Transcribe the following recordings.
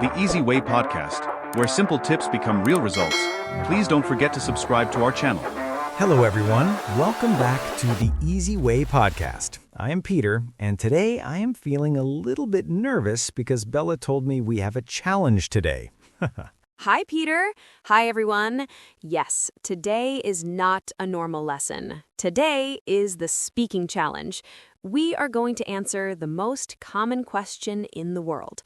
the Easy Way podcast, where simple tips become real results. Please don't forget to subscribe to our channel. Hello, everyone. Welcome back to the Easy Way podcast. I am Peter, and today I am feeling a little bit nervous because Bella told me we have a challenge today. Hi, Peter. Hi, everyone. Yes, today is not a normal lesson. Today is the speaking challenge. We are going to answer the most common question in the world.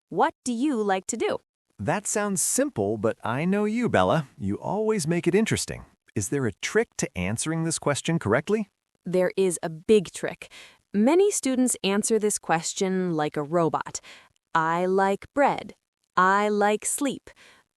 What do you like to do? That sounds simple, but I know you, Bella. You always make it interesting. Is there a trick to answering this question correctly? There is a big trick. Many students answer this question like a robot. I like bread. I like sleep.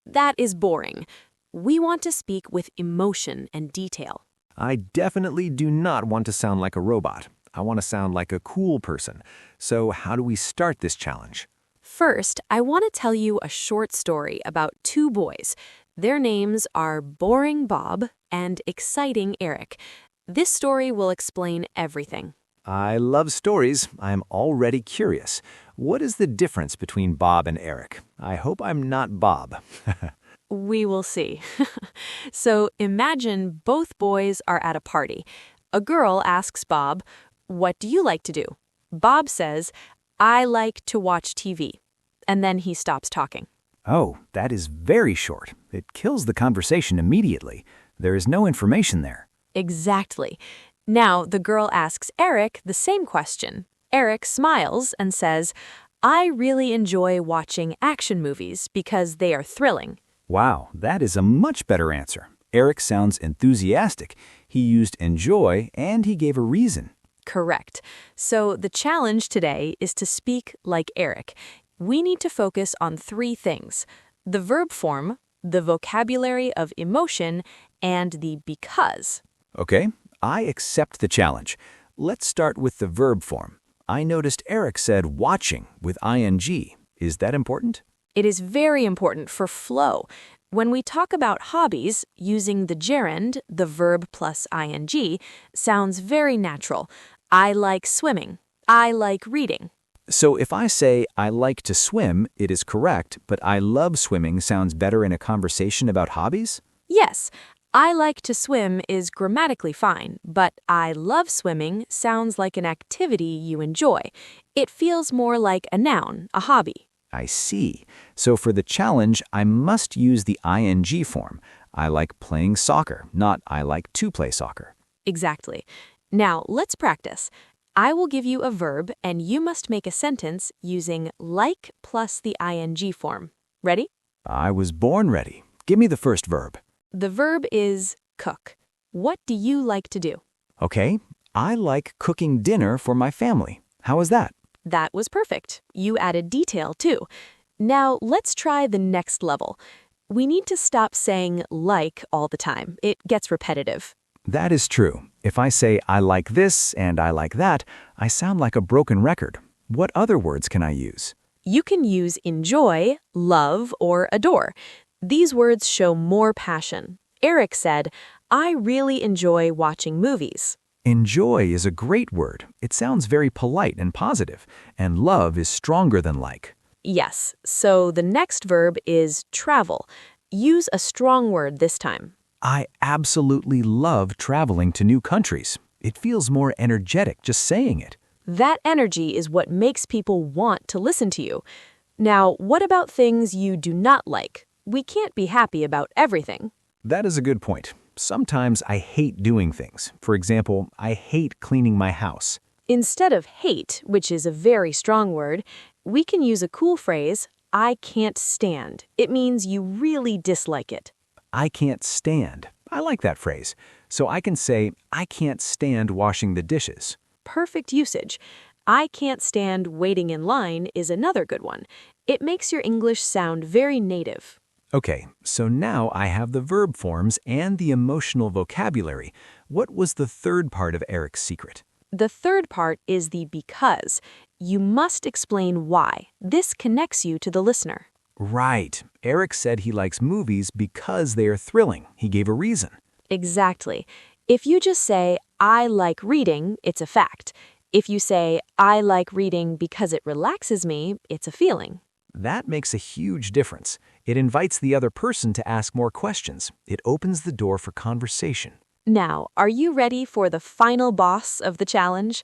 That is boring. We want to speak with emotion and detail. I definitely do not want to sound like a robot. I want to sound like a cool person. So how do we start this challenge? First, I want to tell you a short story about two boys. Their names are Boring Bob and Exciting Eric. This story will explain everything. I love stories. I am already curious. What is the difference between Bob and Eric? I hope I'm not Bob. We will see. So imagine both boys are at a party. A girl asks Bob, "What do you like to do?" Bob says, "I like to watch TV." And then he stops talking. Oh, that is very short. It kills the conversation immediately. There is no information there. Exactly. Now the girl asks Eric the same question. Eric smiles and says, "I really enjoy watching action movies because they are thrilling." Wow, that is a much better answer. Eric sounds enthusiastic. He used enjoy and he gave a reason. Correct. So the challenge today is to speak like Eric. We need to focus on three things: the verb form, the vocabulary of emotion, and the because. Okay, I accept the challenge. Let's start with the verb form. I noticed Eric said watching with ing. Is that important? It is very important for flow. When we talk about hobbies, using the gerund, the verb plus ing, sounds very natural. I like swimming. I like reading. So if I say I like to swim, it is correct, but I love swimming sounds better in a conversation about hobbies? Yes, I like to swim is grammatically fine, but I love swimming sounds like an activity you enjoy. It feels more like a noun, a hobby. I see. So for the challenge, I must use the ing form. I like playing soccer, not I like to play soccer. Exactly. Now let's practice. I will give you a verb and you must make a sentence using like plus the ing form. Ready? I was born ready. Give me the first verb. The verb is cook. What do you like to do? Okay, I like cooking dinner for my family. How is that? That was perfect. You added detail too. Now let's try the next level. We need to stop saying like all the time. It gets repetitive. That is true. If I say I like this and I like that, I sound like a broken record. What other words can I use? You can use enjoy, love, or adore. These words show more passion. Eric said, "I really enjoy watching movies." Enjoy is a great word. It sounds very polite and positive, and love is stronger than like. Yes, so the next verb is travel. Use a strong word this time. I absolutely love traveling to new countries. It feels more energetic just saying it. That energy is what makes people want to listen to you. Now, what about things you do not like? We can't be happy about everything. That is a good point. Sometimes I hate doing things. For example, I hate cleaning my house. Instead of hate, which is a very strong word, we can use a cool phrase, I can't stand. It means you really dislike it. I can't stand. I like that phrase. So I can say, I can't stand washing the dishes. Perfect usage. I can't stand waiting in line is another good one. It makes your English sound very native. Okay, so now I have the verb forms and the emotional vocabulary. What was the third part of Eric's secret? The third part is the because. You must explain why. This connects you to the listener. Right. Eric said he likes movies because they are thrilling. He gave a reason. Exactly. If you just say, I like reading, it's a fact. If you say, I like reading because it relaxes me, it's a feeling. That makes a huge difference. It invites the other person to ask more questions. It opens the door for conversation. Now, are you ready for the final boss of the challenge?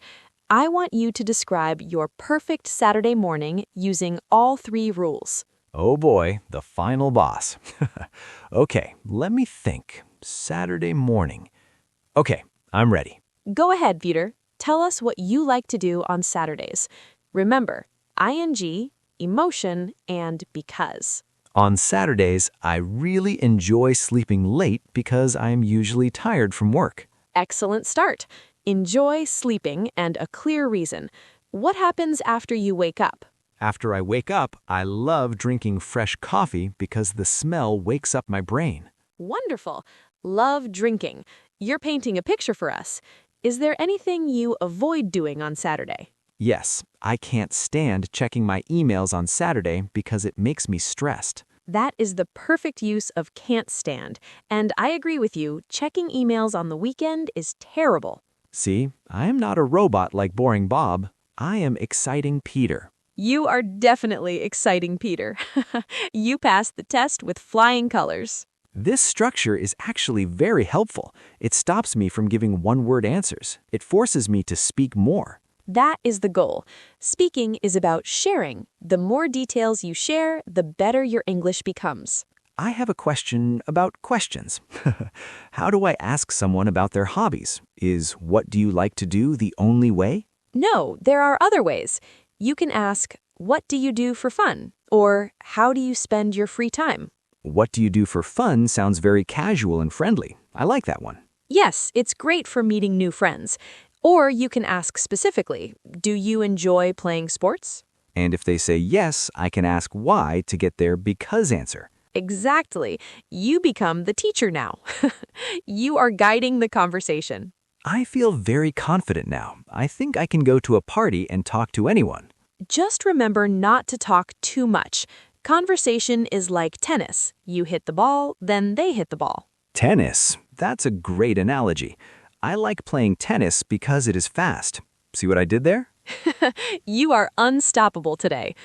I want you to describe your perfect Saturday morning using all 3 rules. Oh boy, the final boss. Okay, let me think. Saturday morning. Okay, I'm ready. Go ahead, Peter. Tell us what you like to do on Saturdays. Remember, ing, emotion, and because. On Saturdays, I really enjoy sleeping late because I'm usually tired from work. Excellent start. Enjoy sleeping and a clear reason. What happens after you wake up? After I wake up, I love drinking fresh coffee because the smell wakes up my brain. Wonderful. Love drinking. You're painting a picture for us. Is there anything you avoid doing on Saturday? Yes, I can't stand checking my emails on Saturday because it makes me stressed. That is the perfect use of can't stand. And I agree with you, checking emails on the weekend is terrible. See, I am not a robot like Boring Bob. I am exciting Peter. You are definitely exciting, Peter. You passed the test with flying colors. This structure is actually very helpful. It stops me from giving one-word answers. It forces me to speak more. That is the goal. Speaking is about sharing. The more details you share, the better your English becomes. I have a question about questions. How do I ask someone about their hobbies? Is what do you like to do the only way? No, there are other ways. You can ask, what do you do for fun? Or how do you spend your free time? What do you do for fun sounds very casual and friendly. I like that one. Yes, it's great for meeting new friends. Or you can ask specifically, do you enjoy playing sports? And if they say yes, I can ask why to get their because answer. Exactly. You become the teacher now. You are guiding the conversation. I feel very confident now. I think I can go to a party and talk to anyone. Just remember not to talk too much. Conversation is like tennis. You hit the ball, then they hit the ball. Tennis? That's a great analogy. I like playing tennis because it is fast. See what I did there? You are unstoppable today.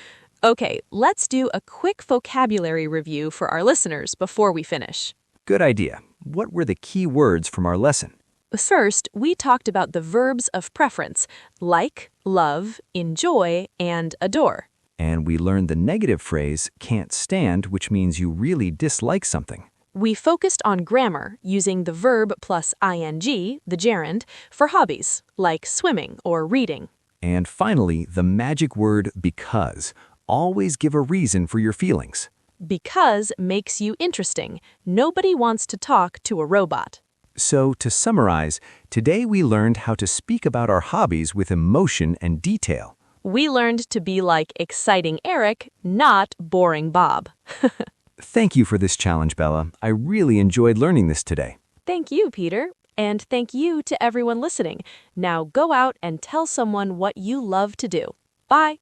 Okay, let's do a quick vocabulary review for our listeners before we finish. Good idea. What were the key words from our lesson? First, we talked about the verbs of preference, like, love, enjoy, and adore. And we learned the negative phrase, can't stand, which means you really dislike something. We focused on grammar using the verb plus ing, the gerund, for hobbies, like swimming or reading. And finally, the magic word because. Always give a reason for your feelings. Because makes you interesting. Nobody wants to talk to a robot. So, to summarize, today we learned how to speak about our hobbies with emotion and detail. We learned to be like exciting Eric, not boring Bob. Thank you for this challenge, Bella. I really enjoyed learning this today. Thank you, Peter. And thank you to everyone listening. Now go out and tell someone what you love to do. Bye.